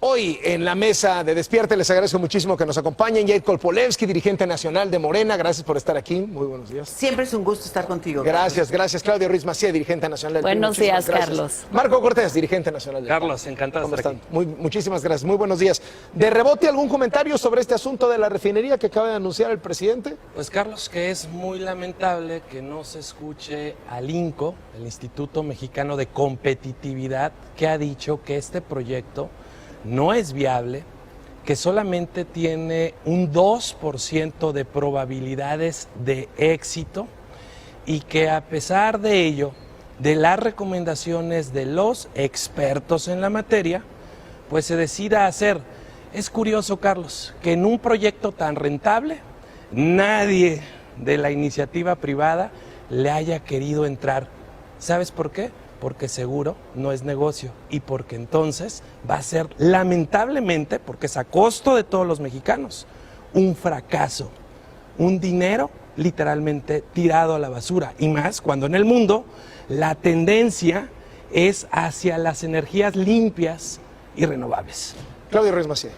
Hoy en la mesa de Despierte les agradezco muchísimo que nos acompañen. Jair Kolpolevsky, dirigente nacional de Morena, gracias por estar aquí. Muy buenos días. Siempre es un gusto estar contigo. Gracias, gracias. Claudio Ruiz Massieu, dirigente nacional del PRI. Buenos días, gracias. Carlos. Marco Cortés, dirigente nacional del PRI. Carlos, encantado de estar aquí. Muchísimas gracias, muy buenos días. De rebote, ¿algún comentario sobre este asunto de la refinería que acaba de anunciar el presidente? Pues Carlos, que es muy lamentable que no se escuche al INCO, el Instituto Mexicano de Competitividad, que ha dicho que este proyecto no es viable, que solamente tiene un 2% de probabilidades de éxito y que a pesar de ello, de las recomendaciones de los expertos en la materia, pues se decida hacer. Es curioso, Carlos, que en un proyecto tan rentable, nadie de la iniciativa privada le haya querido entrar. ¿Sabes por qué? Porque seguro no es negocio y porque entonces va a ser, lamentablemente, porque es a costo de todos los mexicanos, un fracaso, un dinero literalmente tirado a la basura, y más cuando en el mundo la tendencia es hacia las energías limpias y renovables. Claudio Ruiz Massieu.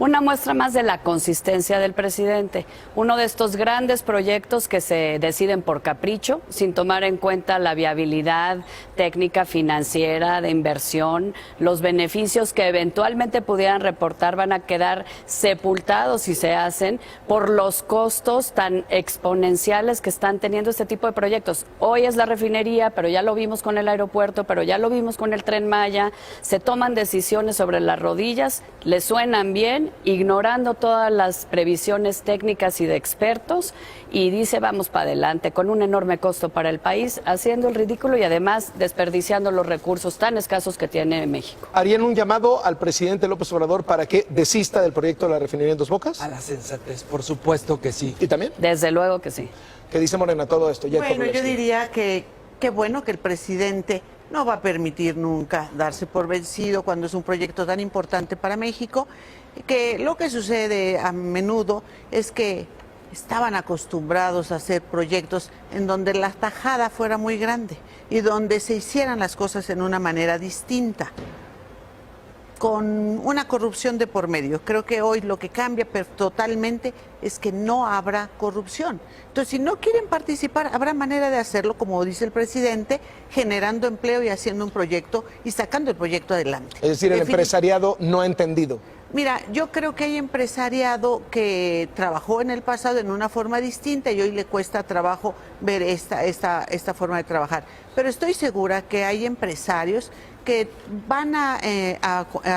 Una muestra más de la consistencia del presidente. Uno de estos grandes proyectos que se deciden por capricho, sin tomar en cuenta la viabilidad técnica, financiera, de inversión, los beneficios que eventualmente pudieran reportar van a quedar sepultados si se hacen por los costos tan exponenciales que están teniendo este tipo de proyectos. Hoy es la refinería, pero ya lo vimos con el aeropuerto, pero ya lo vimos con el Tren Maya. Se toman decisiones sobre las rodillas, le suenan bien, ignorando todas las previsiones técnicas y de expertos, y dice vamos para adelante con un enorme costo para el país, haciendo el ridículo y además desperdiciando los recursos tan escasos que tiene México. ¿Harían un llamado al presidente López Obrador para que desista del proyecto de la refinería en Dos Bocas? A la sensatez, por supuesto que sí. ¿Y también? Desde luego que sí. ¿Qué dice Morena todo esto? Bueno, yo diría que qué bueno que el presidente no va a permitir nunca darse por vencido cuando es un proyecto tan importante para México, que lo que sucede a menudo es que estaban acostumbrados a hacer proyectos en donde la tajada fuera muy grande y donde se hicieran las cosas en una manera distinta, con una corrupción de por medio. Creo que hoy lo que cambia totalmente es que no habrá corrupción. Entonces, si no quieren participar, habrá manera de hacerlo, como dice el presidente, generando empleo y haciendo un proyecto y sacando el proyecto adelante. Es decir, el empresariado no ha entendido. Mira, yo creo que hay empresariado que trabajó en el pasado en una forma distinta y hoy le cuesta trabajo ver esta forma de trabajar. Pero estoy segura que hay empresarios que van a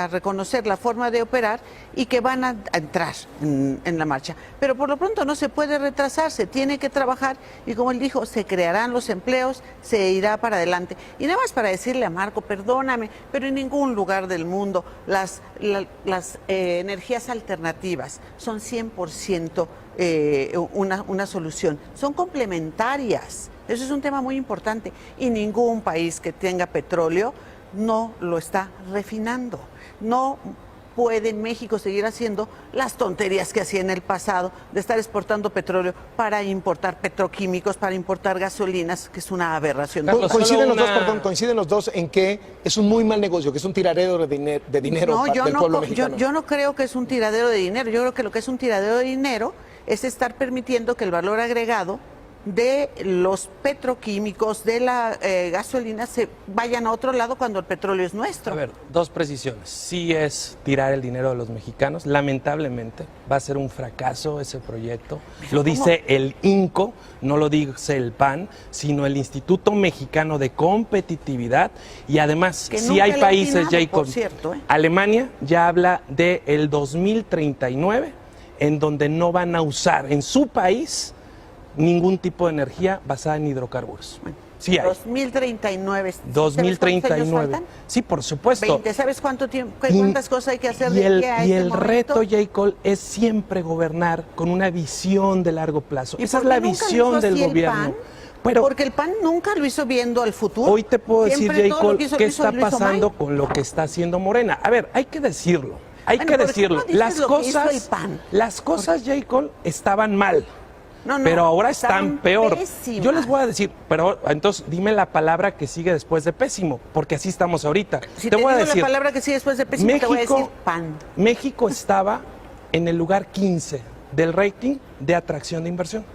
reconocer la forma de operar y que van a entrar en la marcha. Pero por lo pronto no se puede retrasar, se tiene que trabajar y, como él dijo, se crearán los empleos, se irá para adelante. Y nada más para decirle a Marco, perdóname, pero en ningún lugar del mundo las energías alternativas son 100% una solución, son complementarias. Eso es un tema muy importante y ningún país que tenga petróleo no lo está refinando. No puede México seguir haciendo las tonterías que hacía en el pasado de estar exportando petróleo para importar petroquímicos, para importar gasolinas, que es una aberración. Coinciden los dos en que es un muy mal negocio, que es un tiradero de dinero del pueblo mexicano. Yo no creo que es un tiradero de dinero. Yo creo que lo que es un tiradero de dinero es estar permitiendo que el valor agregado de los petroquímicos, de la gasolina, se vayan a otro lado cuando el petróleo es nuestro. A ver, dos precisiones. Sí es tirar el dinero de los mexicanos. Lamentablemente va a ser un fracaso ese proyecto. Lo dice el INCO, no lo dice el PAN, sino el Instituto Mexicano de Competitividad. Y además, que si hay países, Jacob, Alemania ya habla de el 2039, en donde no van a usar en su país ningún tipo de energía basada en hidrocarburos. Sí hay. 2039. 2039. Sí, por supuesto. 20. ¿Sabes cuánto tiempo, cuántas cosas hay que hacer y el reto, Jacob, es siempre gobernar con una visión de largo plazo. Esa es la visión del gobierno. Pero porque el PAN nunca lo hizo viendo al futuro. Hoy te puedo decir, Jacob, qué está pasando con lo que está haciendo Morena. A ver, hay que decirlo. Hay que decirlo. Las cosas, Jacob, estaban mal. No, no, pero ahora estaban están peor. pésimas. Yo les voy a decir, pero entonces dime la palabra que sigue después de pésimo, porque así estamos ahorita. Si te voy a digo decir, la palabra que sigue después de pésimo, te voy a decir pan. México estaba en el lugar 15 del rating de atracción de inversión.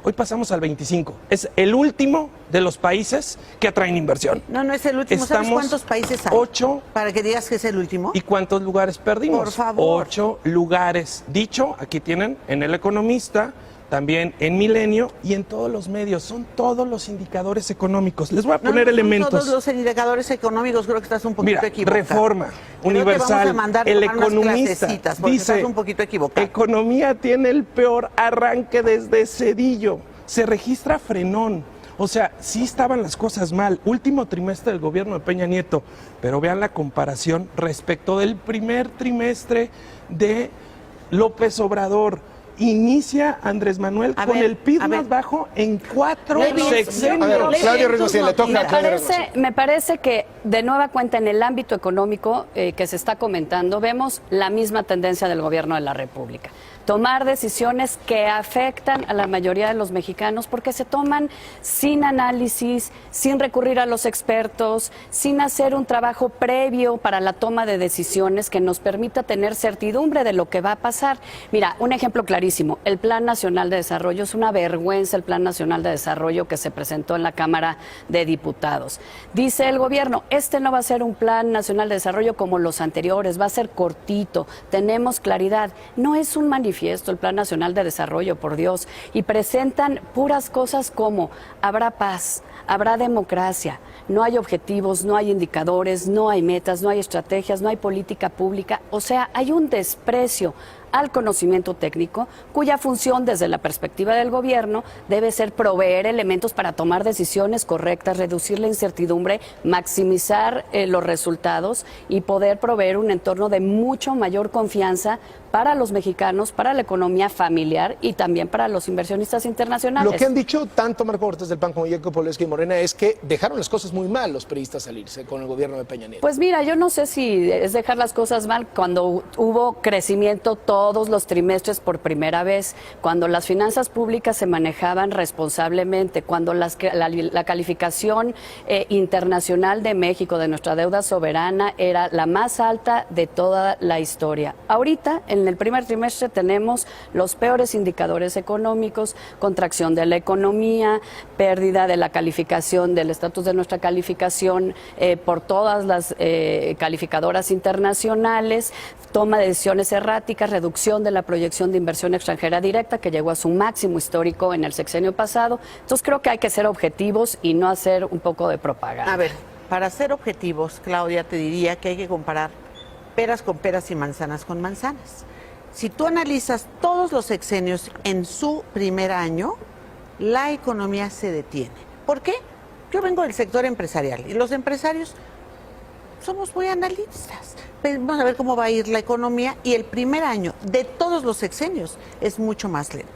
Hoy pasamos al 25. Es el último de los países que atraen inversión. No, no es el último. ¿Sabes Estamos cuántos países hay? 8. Para que digas que es el último. ¿Y cuántos lugares perdimos? Por favor. 8 lugares. Dicho, aquí tienen en El Economista, también en Milenio y en todos los medios. Son todos los indicadores económicos. Les voy a poner elementos. Todos los indicadores económicos, creo que estás un poquito Mira, equivocado. Reforma, Creo Universal, que vamos a mandar El tomar unas Economista clasecitas, porque dice, estás un poquito equivocado. economía tiene el peor arranque desde Cedillo. Se registra frenón. O sea, sí estaban las cosas mal. Último trimestre del gobierno de Peña Nieto. Pero vean la comparación respecto del primer trimestre de López Obrador. Inicia Andrés Manuel con el PIB más bajo en 4 sexenios. A ver, Claudio Reynoso, le toca a Claudio Reynoso. Me parece que de nueva cuenta en el ámbito económico que se está comentando vemos la misma tendencia del gobierno de la República. Tomar decisiones que afectan a la mayoría de los mexicanos porque se toman sin análisis, sin recurrir a los expertos, sin hacer un trabajo previo para la toma de decisiones que nos permita tener certidumbre de lo que va a pasar. Mira, un ejemplo clarísimo, el Plan Nacional de Desarrollo, es una vergüenza el Plan Nacional de Desarrollo que se presentó en la Cámara de Diputados. Dice el gobierno, este no va a ser un Plan Nacional de Desarrollo como los anteriores, va a ser cortito, tenemos claridad. No es un manifiesto el Plan Nacional de Desarrollo, por Dios, y presentan puras cosas como habrá paz, habrá democracia, no hay objetivos, no hay indicadores, no hay metas, no hay estrategias, no hay política pública, o sea, hay un desprecio al conocimiento técnico, cuya función desde la perspectiva del gobierno debe ser proveer elementos para tomar decisiones correctas, reducir la incertidumbre, maximizar los resultados y poder proveer un entorno de mucho mayor confianza para los mexicanos, para la economía familiar y también para los inversionistas internacionales. Lo que han dicho tanto Marco Cortés del PAN como Jacob Polensky y Morena es que dejaron las cosas muy mal los priistas salirse con el gobierno de Peña Nieto. Pues mira, yo no sé si es dejar las cosas mal cuando hubo crecimiento todos los trimestres por primera vez, cuando las finanzas públicas se manejaban responsablemente, cuando la calificación internacional de México, de nuestra deuda soberana, era la más alta de toda la historia. Ahorita, en el primer trimestre, tenemos los peores indicadores económicos, contracción de la economía, pérdida de la calificación, del estatus de nuestra calificación por todas las calificadoras internacionales, toma de decisiones erráticas, reducción de la proyección de inversión extranjera directa que llegó a su máximo histórico en el sexenio pasado. Entonces creo que hay que ser objetivos y no hacer un poco de propaganda. A ver, para ser objetivos, Claudia, te diría que hay que comparar peras con peras y manzanas con manzanas. Si tú analizas todos los sexenios en su primer año, la economía se detiene. ¿Por qué? Yo vengo del sector empresarial y los empresarios somos muy analistas. Vamos a ver cómo va a ir la economía y el primer año de todos los sexenios es mucho más lento.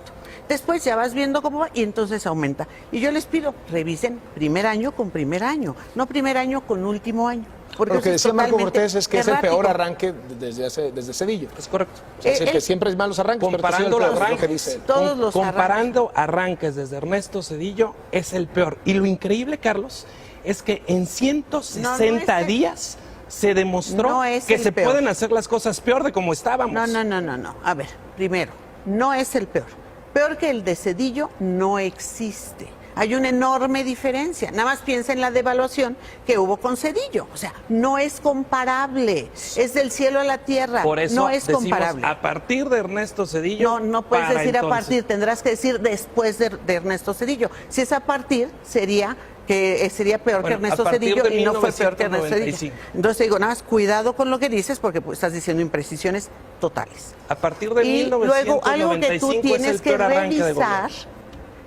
Después ya vas viendo cómo va y entonces aumenta. Y yo les pido, revisen primer año con primer año, no primer año con último año. Porque lo que decía Marco Cortés es que errático. es el peor arranque desde Cedillo. Es correcto. O sea, que siempre es malos arranques. Comparando los lo que arranques, dice él. Todos los comparando arranques desde Ernesto Zedillo es el peor. Y lo increíble, Carlos, es que en 160 días se demostró que se pueden hacer las cosas peor de como estábamos. No. A ver, primero, no es el peor. Peor que el de Zedillo no existe. Hay una enorme diferencia. Nada más piensa en la devaluación que hubo con Zedillo. O sea, no es comparable. Es del cielo a la tierra. Por eso no es decimos, comparable. a partir de Ernesto Zedillo. No puedes para decir entonces. a partir, tendrás que decir después de Ernesto Zedillo. Si es a partir, sería peor que Ernesto a partir Zedillo de y no fue peor que Ernesto 1995. Zedillo. Entonces digo, nada más cuidado con lo que dices porque pues, estás diciendo imprecisiones totales. A partir de Y 1995 luego algo que tú es tienes el que peor arranque de revisar gobierno.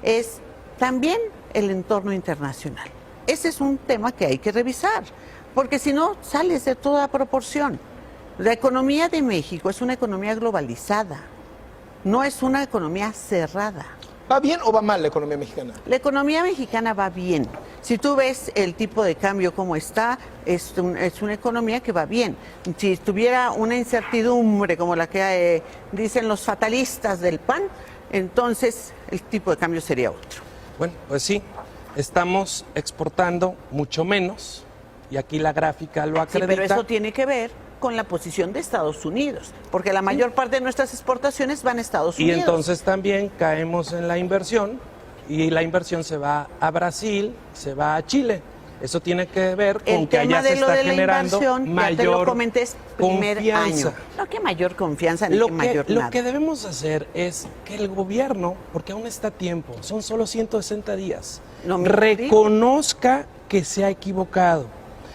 es también el entorno internacional. Ese es un tema que hay que revisar, porque si no sales de toda proporción. La economía de México es una economía globalizada, no es una economía cerrada. ¿Va bien o va mal la economía mexicana? La economía mexicana va bien. Si tú ves el tipo de cambio como está, es una economía que va bien. Si tuviera una incertidumbre como la que dicen los fatalistas del PAN, entonces el tipo de cambio sería otro. Bueno, pues sí, estamos exportando mucho menos y aquí la gráfica lo Sí, acredita. pero eso tiene que ver con la posición de Estados Unidos, porque la mayor parte de nuestras exportaciones van a Estados Y Unidos. entonces también caemos en la inversión y la inversión se va a Brasil, se va a Chile. Eso tiene que ver con el que tema allá se de lo está de la generando inversión, ya te lo mayor comenté, es primer confianza. año. No, que mayor confianza ni Lo que mayor nada. lo que debemos hacer es que el gobierno, porque aún está a tiempo, son solo 160 días, No me reconozca que se ha equivocado.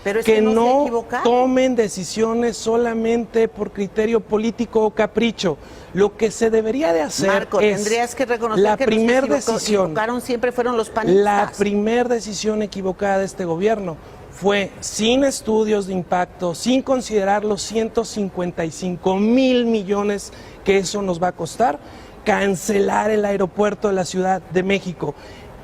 Pero es que que no se ha no equivocado. tomen decisiones solamente por criterio político o capricho. Lo que se debería de hacer Marco, es tendrías que reconocer la que primera los que se decisión. equivocaron siempre fueron los panistas. La primera decisión equivocada de este gobierno fue, sin estudios de impacto, sin considerar los 155,000 millones que eso nos va a costar, cancelar el aeropuerto de la Ciudad de México.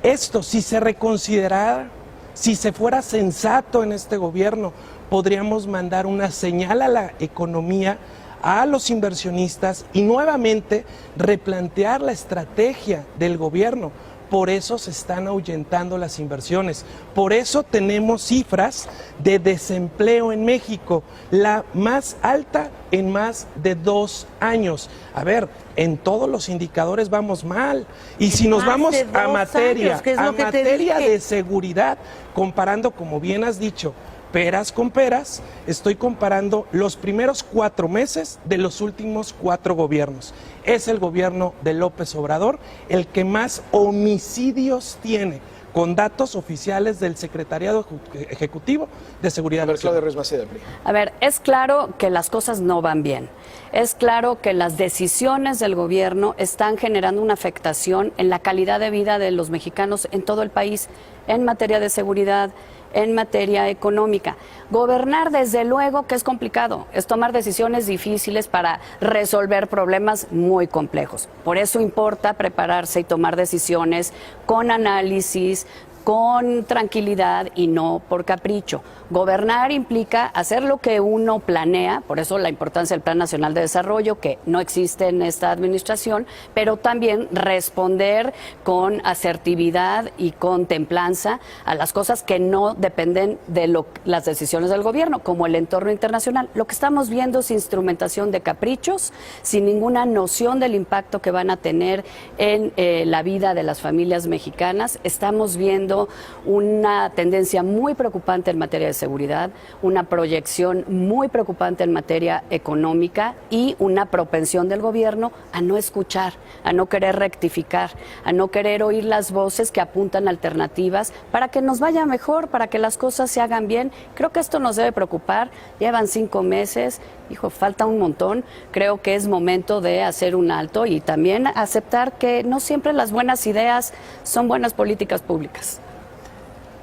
Esto, si se reconsiderara, si se fuera sensato en este gobierno, podríamos mandar una señal a la economía, a los inversionistas y nuevamente replantear la estrategia del gobierno. Por eso se están ahuyentando las inversiones. Por eso tenemos cifras de desempleo en México, la más alta en más de 2 años. A ver, en todos los indicadores vamos mal. Y si nos Más vamos de a 2 materia, años, que es lo que te dije. de seguridad, comparando, como bien has dicho, peras con peras, estoy comparando los primeros 4 meses de los últimos 4 gobiernos. Es el gobierno de López Obrador el que más homicidios tiene, con datos oficiales del Secretariado Ejecutivo de Seguridad Claudia Nacional. Ruiz Massieu, del PRI. A ver, es claro que las cosas no van bien. Es claro que las decisiones del gobierno están generando una afectación en la calidad de vida de los mexicanos en todo el país, en materia de seguridad, en materia económica. Gobernar, desde luego, que es complicado, es tomar decisiones difíciles para resolver problemas muy complejos. Por eso importa prepararse y tomar decisiones con análisis, con tranquilidad y no por capricho. Gobernar implica hacer lo que uno planea, por eso la importancia del Plan Nacional de Desarrollo, que no existe en esta administración, pero también responder con asertividad y con templanza a las cosas que no dependen de las decisiones del gobierno, como el entorno internacional. Lo que estamos viendo es instrumentación de caprichos, sin ninguna noción del impacto que van a tener en la vida de las familias mexicanas. Estamos viendo una tendencia muy preocupante en materia de seguridad, una proyección muy preocupante en materia económica y una propensión del gobierno a no escuchar, a no querer rectificar, a no querer oír las voces que apuntan alternativas para que nos vaya mejor, para que las cosas se hagan bien. Creo que esto nos debe preocupar. Llevan 5 meses, hijo, falta un montón. Creo que es momento de hacer un alto y también aceptar que no siempre las buenas ideas son buenas políticas públicas.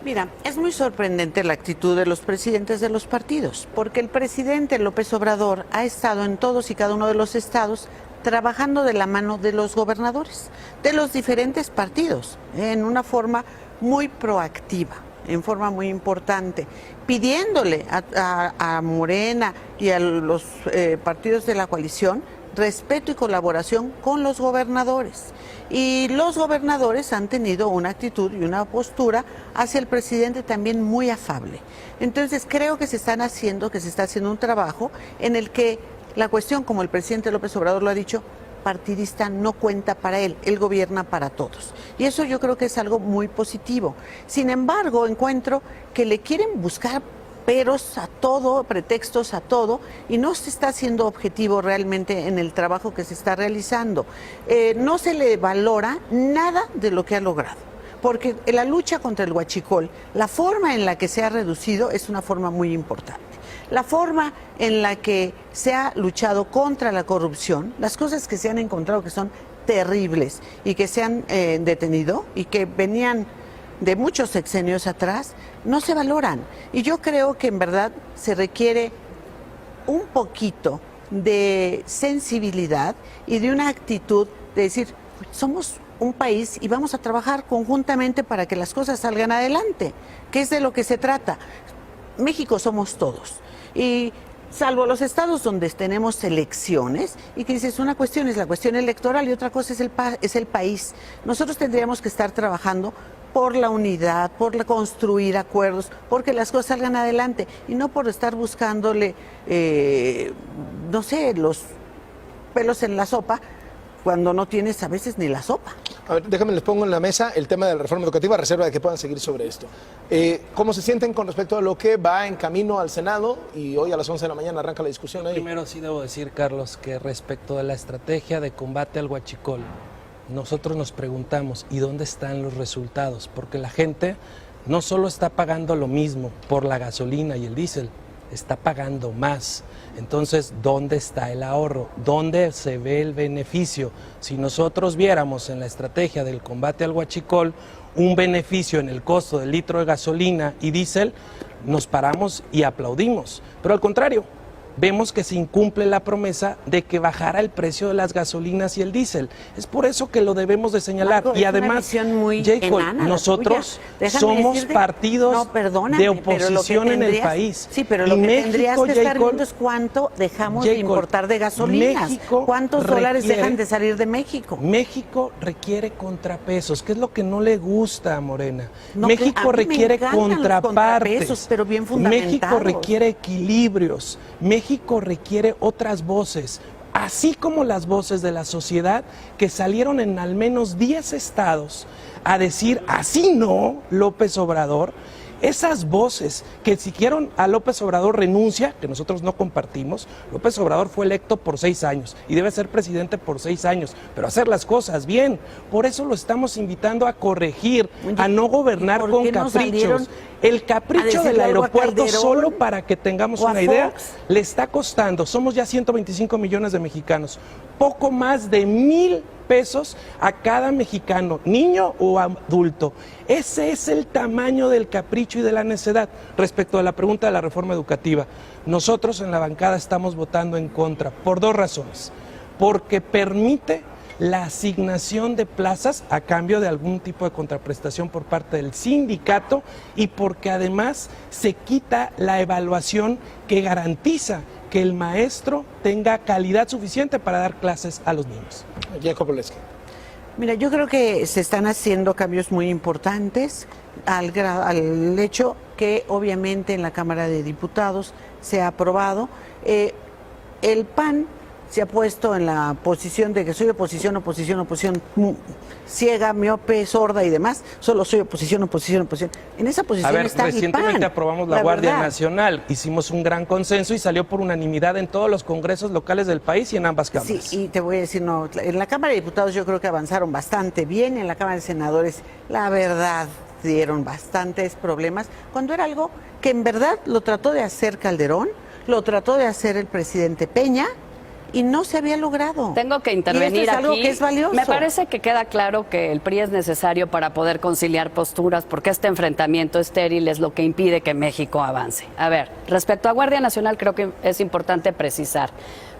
Mira, es muy sorprendente la actitud de los presidentes de los partidos, porque el presidente López Obrador ha estado en todos y cada uno de los estados trabajando de la mano de los gobernadores, de los diferentes partidos, en una forma muy proactiva, en forma muy importante, pidiéndole a Morena y a los partidos de la coalición respeto y colaboración con los gobernadores. Y los gobernadores han tenido una actitud y una postura hacia el presidente también muy afable. Entonces creo que se está haciendo un trabajo en el que la cuestión, como el presidente López Obrador lo ha dicho, partidista no cuenta para él gobierna para todos. Y eso yo creo que es algo muy positivo. Sin embargo, encuentro que le quieren buscar peros a todo, pretextos a todo, y no se está siendo objetivo realmente en el trabajo que se está realizando. No se le valora nada de lo que ha logrado, porque la lucha contra el huachicol, la forma en la que se ha reducido es una forma muy importante. La forma en la que se ha luchado contra la corrupción, las cosas que se han encontrado que son terribles y que se han detenido y que venían de muchos sexenios atrás, no se valoran. Y yo creo que en verdad se requiere un poquito de sensibilidad y de una actitud de decir, somos un país y vamos a trabajar conjuntamente para que las cosas salgan adelante, que es de lo que se trata. México somos todos. Y salvo los estados donde tenemos elecciones y que dices, una cuestión es la cuestión electoral y otra cosa es el país. Nosotros tendríamos que estar trabajando por la unidad, construir acuerdos, porque las cosas salgan adelante y no por estar buscándole, no sé, los pelos en la sopa cuando no tienes a veces ni la sopa. A ver, déjame les pongo en la mesa el tema de la reforma educativa, a reserva de que puedan seguir sobre esto. ¿Cómo se sienten con respecto a lo que va en camino al Senado? Y hoy a las 11 de la mañana arranca la discusión ahí. Primero sí debo decir, Carlos, que respecto a la estrategia de combate al huachicol, nosotros nos preguntamos, ¿y dónde están los resultados? Porque la gente no solo está pagando lo mismo por la gasolina y el diésel, está pagando más. Entonces, ¿dónde está el ahorro? ¿Dónde se ve el beneficio? Si nosotros viéramos en la estrategia del combate al huachicol un beneficio en el costo del litro de gasolina y diésel, nos paramos y aplaudimos. Pero al contrario, vemos que se incumple la promesa de que bajara el precio de las gasolinas y el diésel. Es por eso que lo debemos de señalar. Marco, y además, Jacob, nosotros somos partidos de oposición en el país. Sí, pero lo que tendrías que estar viendo es cuánto dejamos de importar de gasolinas. ¿Cuántos dólares dejan de salir de México? México requiere contrapesos, que es lo que no le gusta a Morena. No, México requiere contrapartes, pero bien fundamentados. México requiere equilibrios. México requiere otras voces, así como las voces de la sociedad que salieron en al menos 10 estados a decir, así no, López Obrador. Esas voces que exigieron a López Obrador renuncia, que nosotros no compartimos. López Obrador fue electo por 6 años y debe ser presidente por 6 años, pero hacer las cosas bien. Por eso lo estamos invitando a corregir, a no gobernar con caprichos. El capricho del aeropuerto, solo para que tengamos una idea, le está costando, somos ya 125 millones de mexicanos, poco más de 1,000 pesos a cada mexicano, niño o adulto. Ese es el tamaño del capricho y de la necedad. Respecto a la pregunta de la reforma educativa, nosotros en la bancada estamos votando en contra por 2 razones. Porque permite la asignación de plazas a cambio de algún tipo de contraprestación por parte del sindicato y porque además se quita la evaluación que garantiza que el maestro tenga calidad suficiente para dar clases a los niños. Jacob Polensky. Mira, yo creo que se están haciendo cambios muy importantes al hecho que obviamente en la Cámara de Diputados se ha aprobado. El PAN se ha puesto en la posición de que soy oposición ciega, miope, sorda y demás. Solo soy oposición. En esa posición está el PAN. Recientemente aprobamos la Guardia Nacional, hicimos un gran consenso y salió por unanimidad en todos los congresos locales del país y en ambas cámaras. Sí, y te voy a decir, no, en la Cámara de Diputados yo creo que avanzaron bastante bien, en la Cámara de Senadores, la verdad, dieron bastantes problemas, cuando era algo que en verdad lo trató de hacer Calderón, lo trató de hacer el presidente Peña, y no se había logrado. Tengo que intervenir y esto es algo aquí. Que es valioso. Me parece que queda claro que el PRI es necesario para poder conciliar posturas, porque este enfrentamiento estéril es lo que impide que México avance. A ver, respecto a Guardia Nacional, creo que es importante precisar.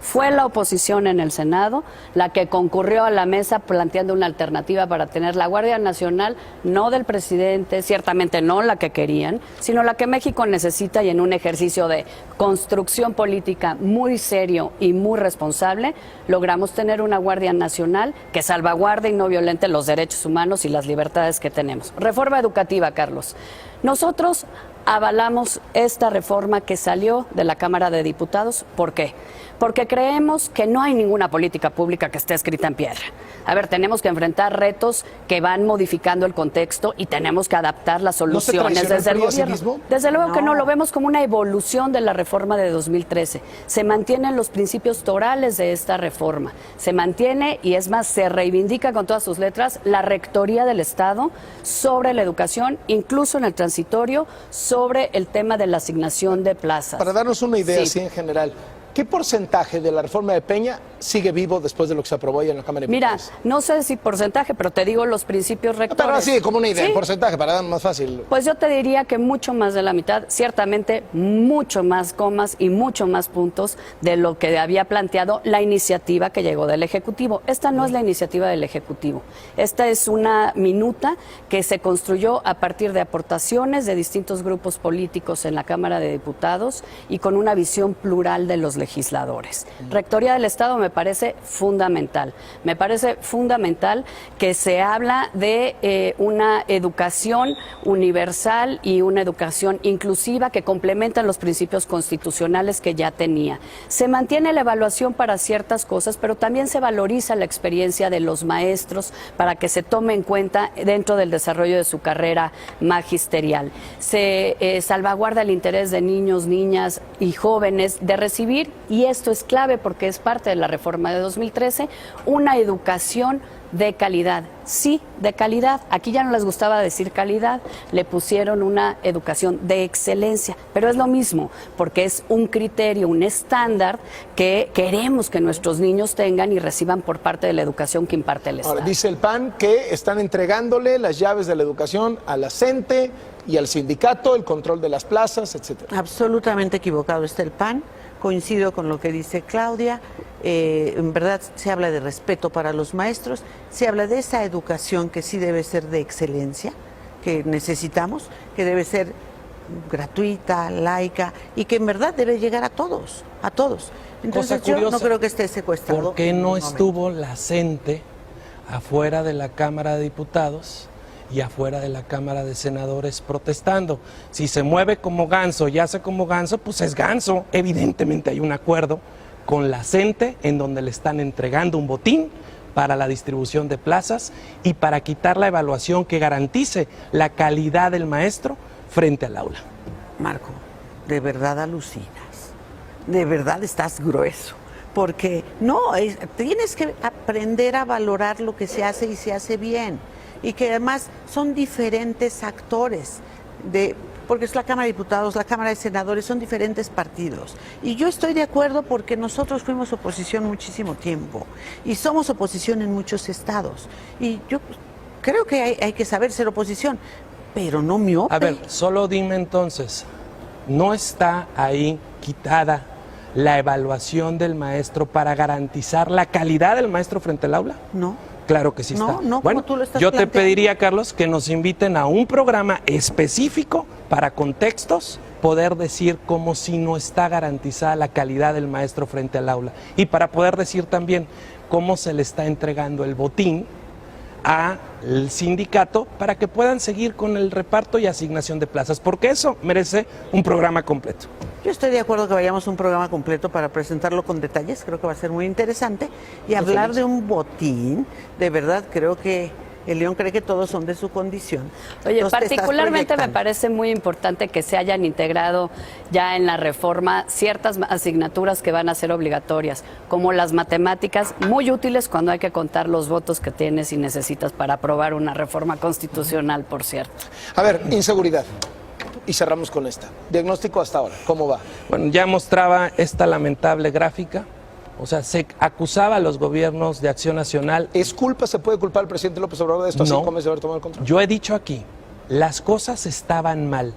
Fue la oposición en el Senado la que concurrió a la mesa planteando una alternativa para tener la Guardia Nacional, no del presidente, ciertamente no la que querían, sino la que México necesita, y en un ejercicio de construcción política muy serio y muy responsable, logramos tener una Guardia Nacional que salvaguarde y no violente los derechos humanos y las libertades que tenemos. Reforma educativa, Carlos. Nosotros avalamos esta reforma que salió de la Cámara de Diputados. ¿Por qué? Porque creemos que no hay ninguna política pública que esté escrita en piedra. A ver, tenemos que enfrentar retos que van modificando el contexto y tenemos que adaptar las soluciones desde el gobierno. Desde luego que no, lo vemos como una evolución de la reforma de 2013. Se mantienen los principios torales de esta reforma. Se mantiene, y es más, se reivindica con todas sus letras, la rectoría del Estado sobre la educación, incluso en el transitorio, sobre el tema de la asignación de plazas. Para darnos una idea, así en general, ¿Qué porcentaje de la reforma de Peña sigue vivo después de lo que se aprobó ahí en la Cámara de Mira, Diputados? no sé si porcentaje, pero te digo los principios rectores. Pero así, como una idea, ¿Sí? el porcentaje, para dar más fácil. Pues yo te diría que mucho más de la mitad, ciertamente mucho más comas y mucho más puntos de lo que había planteado la iniciativa que llegó del Ejecutivo. Esta no es la iniciativa del Ejecutivo, esta es una minuta que se construyó a partir de aportaciones de distintos grupos políticos en la Cámara de Diputados y con una visión plural de los legisladores. Rectoría del Estado me parece fundamental que se habla de una educación universal y una educación inclusiva que complementan los principios constitucionales que ya tenía. Se mantiene la evaluación para ciertas cosas, pero también se valoriza la experiencia de los maestros para que se tome en cuenta dentro del desarrollo de su carrera magisterial. Se salvaguarda el interés de niños, niñas y jóvenes de recibir, y esto es clave porque es parte de la reforma de 2013, una educación de calidad. Sí, de calidad. Aquí ya no les gustaba decir calidad, le pusieron una educación de excelencia, pero es lo mismo, porque es un criterio, un estándar que queremos que nuestros niños tengan y reciban por parte de la educación que imparte el Estado. Ahora, dice el PAN que están entregándole las llaves de la educación a la CENTE y al sindicato, el control de las plazas, etcétera. Absolutamente equivocado está el PAN. Coincido con lo que dice Claudia, en verdad se habla de respeto para los maestros, se habla de esa educación que sí debe ser de excelencia, que necesitamos, que debe ser gratuita, laica y que en verdad debe llegar a todos, a todos. Entonces Cosa curiosa, yo no creo que esté secuestrado. ¿por qué no estuvo la CENTE afuera de la Cámara de Diputados y afuera de la Cámara de Senadores protestando? Si se mueve como ganso y hace como ganso, pues es ganso. Evidentemente hay un acuerdo con la CENTE en donde le están entregando un botín para la distribución de plazas y para quitar la evaluación que garantice la calidad del maestro frente al aula. Marco, de verdad alucinas, de verdad estás grueso, porque tienes que aprender a valorar lo que se hace y se hace bien. Y que además son diferentes actores, porque es la Cámara de Diputados, la Cámara de Senadores, son diferentes partidos. Y yo estoy de acuerdo porque nosotros fuimos oposición muchísimo tiempo y somos oposición en muchos estados. Y yo creo que hay que saber ser oposición, pero no miope. A ver, solo dime entonces, ¿no está ahí quitada la evaluación del maestro para garantizar la calidad del maestro frente al aula? No. Claro que sí está. No, bueno, como tú lo estás yo te planteando. pediría, Carlos, que nos inviten a un programa específico para contextos, poder decir cómo si no está garantizada la calidad del maestro frente al aula. Y para poder decir también cómo se le está entregando el botín al sindicato para que puedan seguir con el reparto y asignación de plazas, porque eso merece un programa completo. Yo estoy de acuerdo que vayamos a un programa completo para presentarlo con detalles, creo que va a ser muy interesante. Y hablar de un botín, de verdad creo que el León cree que todos son de su condición. Oye, Entonces, te estás particularmente me proyectando. parece muy importante que se hayan integrado ya en la reforma ciertas asignaturas que van a ser obligatorias, como las matemáticas, muy útiles cuando hay que contar los votos que tienes y necesitas para aprobar una reforma constitucional, por cierto. A ver, inseguridad. Y cerramos con esta. Diagnóstico hasta ahora, ¿cómo va? Bueno, ya mostraba esta lamentable gráfica, o sea, se acusaba a los gobiernos de Acción Nacional. ¿Es culpa, se puede culpar al presidente López Obrador de esto a No. 5 meses de haber tomado el control? Yo he dicho aquí, las cosas estaban mal,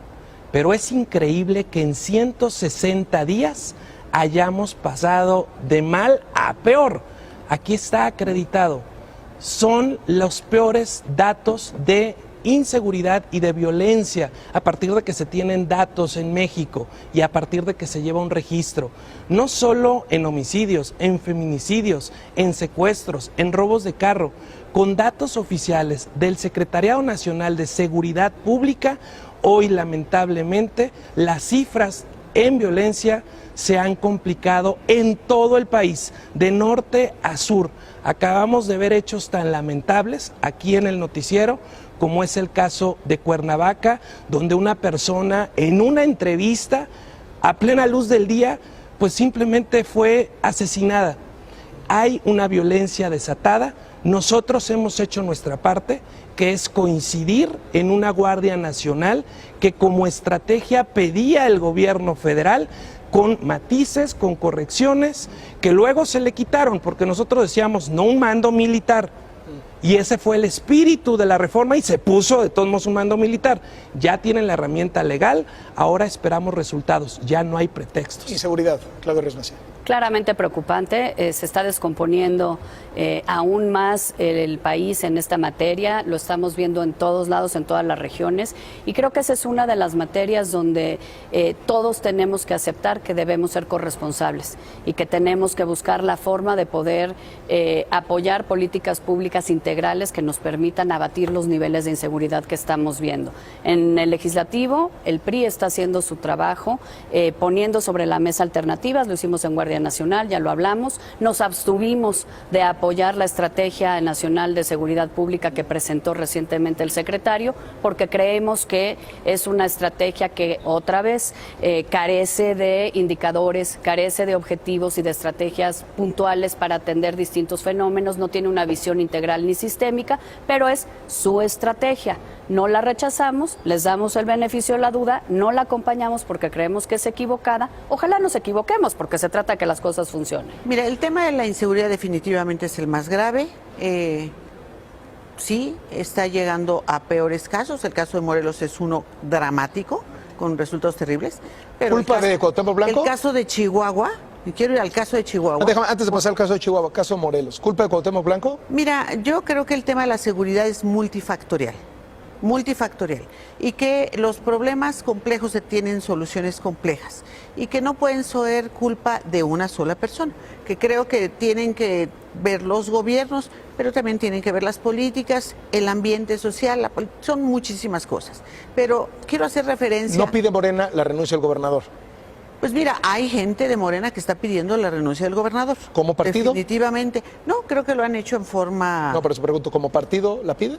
pero es increíble que en 160 días hayamos pasado de mal a peor. Aquí está acreditado. Son los peores datos de inseguridad y de violencia a partir de que se tienen datos en México y a partir de que se lleva un registro, no solo en homicidios, en feminicidios, en secuestros, en robos de carro, con datos oficiales del Secretariado Nacional de Seguridad Pública. Hoy lamentablemente las cifras en violencia se han complicado en todo el país, de norte a sur. Acabamos de ver hechos tan lamentables aquí en el noticiero, como es el caso de Cuernavaca, donde una persona en una entrevista a plena luz del día, pues simplemente fue asesinada. Hay una violencia desatada. Nosotros hemos hecho nuestra parte, que es coincidir en una Guardia Nacional que como estrategia pedía el gobierno federal con matices, con correcciones, que luego se le quitaron, porque nosotros decíamos no un mando militar. Y ese fue el espíritu de la reforma y se puso de todos modos un mando militar. Ya tienen la herramienta legal, ahora esperamos resultados, ya no hay pretextos. Inseguridad, Claudia Ruiz Massieu. Claramente preocupante, se está descomponiendo aún más el país en esta materia, lo estamos viendo en todos lados, en todas las regiones, y creo que esa es una de las materias donde todos tenemos que aceptar que debemos ser corresponsables y que tenemos que buscar la forma de poder apoyar políticas públicas integrales que nos permitan abatir los niveles de inseguridad que estamos viendo. En el legislativo, el PRI está haciendo su trabajo, poniendo sobre la mesa alternativas, lo hicimos en Guardia Nacional, ya lo hablamos, nos abstuvimos de apoyar la Estrategia Nacional de Seguridad Pública que presentó recientemente el secretario, porque creemos que es una estrategia que otra vez carece de indicadores, carece de objetivos y de estrategias puntuales para atender distintos fenómenos, no tiene una visión integral ni sistémica, pero es su estrategia. No la rechazamos, les damos el beneficio de la duda, no la acompañamos porque creemos que es equivocada. Ojalá nos equivoquemos porque se trata de que las cosas funcionen. Mira, el tema de la inseguridad definitivamente es el más grave. Sí, está llegando a peores casos. El caso de Morelos es uno dramático, con resultados terribles. Pero ¿Culpa de Cuauhtémoc Blanco? El caso de Chihuahua, y quiero ir al caso de Chihuahua. Déjame, antes de pasar al caso de Chihuahua, caso Morelos, ¿culpa de Cuauhtémoc Blanco? Mira, yo creo que el tema de la seguridad es multifactorial, y que los problemas complejos tienen soluciones complejas y que no pueden ser culpa de una sola persona, que creo que tienen que ver los gobiernos, pero también tienen que ver las políticas, el ambiente social, son muchísimas cosas. Pero quiero hacer referencia... ¿No pide Morena la renuncia del gobernador? Pues mira, hay gente de Morena que está pidiendo la renuncia del gobernador. ¿Como partido? Definitivamente. No, creo que lo han hecho en forma... No, pero se pregunto, ¿como partido la pide?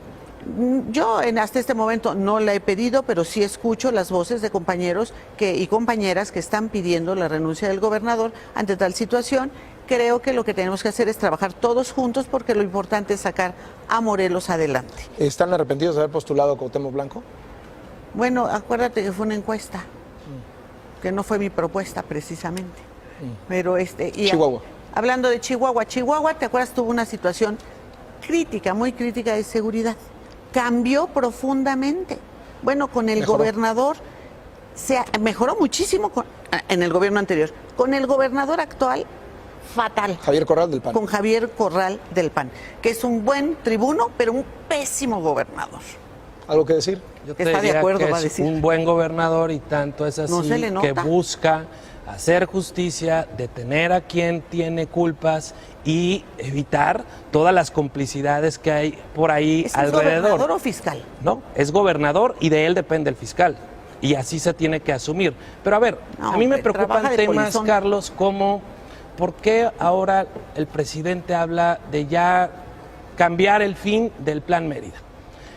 Yo hasta este momento no la he pedido, pero sí escucho las voces de compañeros y compañeras que están pidiendo la renuncia del gobernador ante tal situación. Creo que lo que tenemos que hacer es trabajar todos juntos porque lo importante es sacar a Morelos adelante. ¿Están arrepentidos de haber postulado a Cuauhtémoc Blanco? Bueno, acuérdate que fue una encuesta, que no fue mi propuesta precisamente. Pero Chihuahua. Hablando de Chihuahua, ¿te acuerdas? Tuvo una situación crítica, muy crítica de seguridad. Cambió profundamente. Bueno, con el gobernador mejoró muchísimo en el gobierno anterior. Con el gobernador actual, fatal. Javier Corral del PAN. Con Javier Corral del PAN, que es un buen tribuno, pero un pésimo gobernador. ¿Algo que decir? Yo te Está de diría acuerdo, que va a es decir. un buen gobernador y tanto es así No se le nota. que busca hacer justicia, detener a quien tiene culpas y evitar todas las complicidades que hay por ahí alrededor. ¿Es gobernador o fiscal? No, es gobernador y de él depende el fiscal. Y así se tiene que asumir. Pero a ver, a mí me preocupan temas, Carlos, como ¿por qué ahora el presidente habla de ya cambiar el fin del Plan Mérida?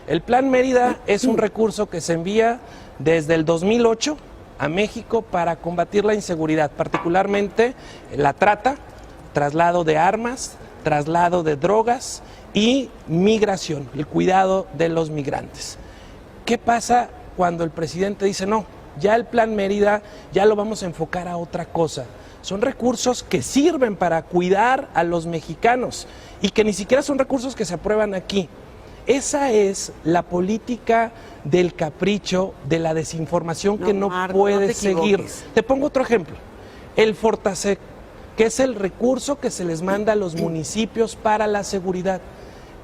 El Plan Mérida es un recurso que se envía desde el 2008 a México para combatir la inseguridad, particularmente la trata, traslado de armas, traslado de drogas y migración, el cuidado de los migrantes. ¿Qué pasa cuando el presidente dice no, ya el Plan Mérida ya lo vamos a enfocar a otra cosa? Son recursos que sirven para cuidar a los mexicanos y que ni siquiera son recursos que se aprueban aquí. Esa es la política del capricho, de la desinformación que no puede seguir. Te pongo otro ejemplo, el Fortasec, que es el recurso que se les manda a los municipios para la seguridad.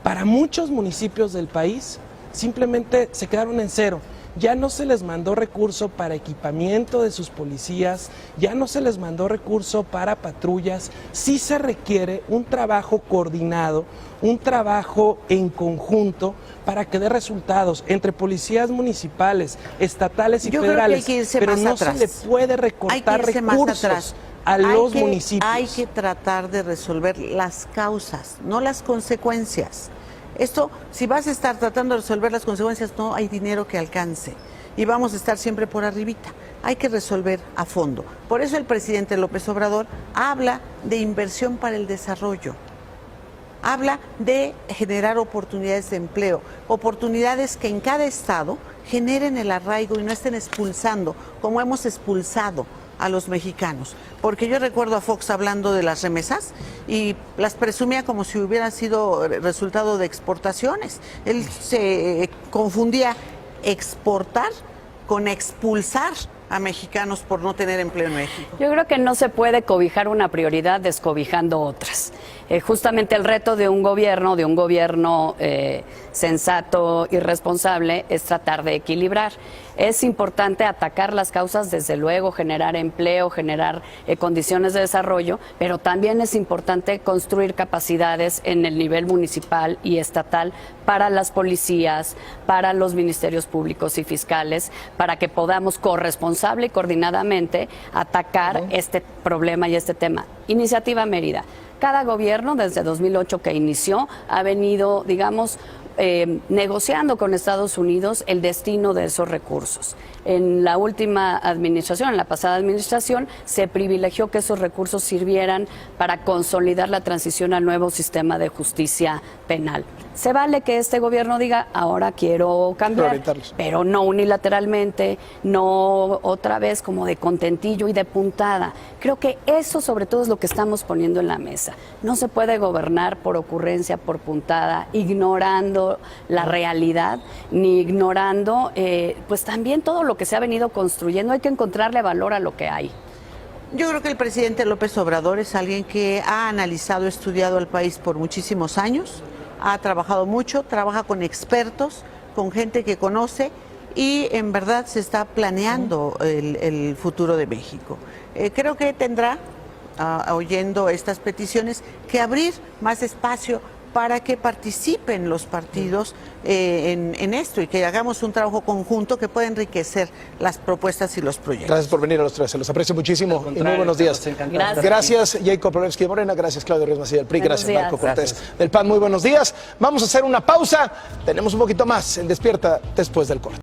Para muchos municipios del país simplemente se quedaron en cero. Ya no se les mandó recurso para equipamiento de sus policías, ya no se les mandó recurso para patrullas. Sí se requiere un trabajo coordinado, un trabajo en conjunto para que dé resultados entre policías municipales, estatales y federales. Pero no se le puede recortar recursos a los municipios. Hay que tratar de resolver las causas, no las consecuencias. Esto, si vas a estar tratando de resolver las consecuencias, no hay dinero que alcance y vamos a estar siempre por arribita. Hay que resolver a fondo. Por eso el presidente López Obrador habla de inversión para el desarrollo. Habla de generar oportunidades de empleo, oportunidades que en cada estado generen el arraigo y no estén expulsando, como hemos expulsado a los mexicanos, porque yo recuerdo a Fox hablando de las remesas y las presumía como si hubieran sido resultado de exportaciones. Él se confundía exportar con expulsar a mexicanos por no tener empleo en México. Yo creo que no se puede cobijar una prioridad descobijando otras. Justamente el reto de un gobierno sensato y responsable es tratar de equilibrar. Es importante atacar las causas, desde luego, generar empleo, generar condiciones de desarrollo, pero también es importante construir capacidades en el nivel municipal y estatal para las policías, para los ministerios públicos y fiscales, para que podamos corresponsable y coordinadamente atacar este problema y este tema. Iniciativa Mérida. Cada gobierno, desde 2008 que inició, ha venido, digamos, negociando con Estados Unidos el destino de esos recursos. En la última administración, en la pasada administración, se privilegió que esos recursos sirvieran para consolidar la transición al nuevo sistema de justicia penal. Se vale que este gobierno diga, ahora quiero cambiar, pero no unilateralmente, no otra vez como de contentillo y de puntada. Creo que eso sobre todo es lo que estamos poniendo en la mesa. No se puede gobernar por ocurrencia, por puntada, ignorando la realidad, ni ignorando pues también todo lo que se ha venido construyendo. Hay que encontrarle valor a lo que hay. Yo creo que el presidente López Obrador es alguien que ha analizado, estudiado al país por muchísimos años, ha trabajado mucho, trabaja con expertos, con gente que conoce y en verdad se está planeando el futuro de México. Creo que tendrá, oyendo estas peticiones, que abrir más espacio para que participen los partidos en esto y que hagamos un trabajo conjunto que pueda enriquecer las propuestas y los proyectos. Gracias por venir a los tres, se los aprecio muchísimo y muy buenos días. Gracias Jacob Polewski de Morena, gracias Claudio Ruiz Massieu del PRI, gracias Marco Cortés del PAN, muy buenos días. Vamos a hacer una pausa, tenemos un poquito más en Despierta después del corte.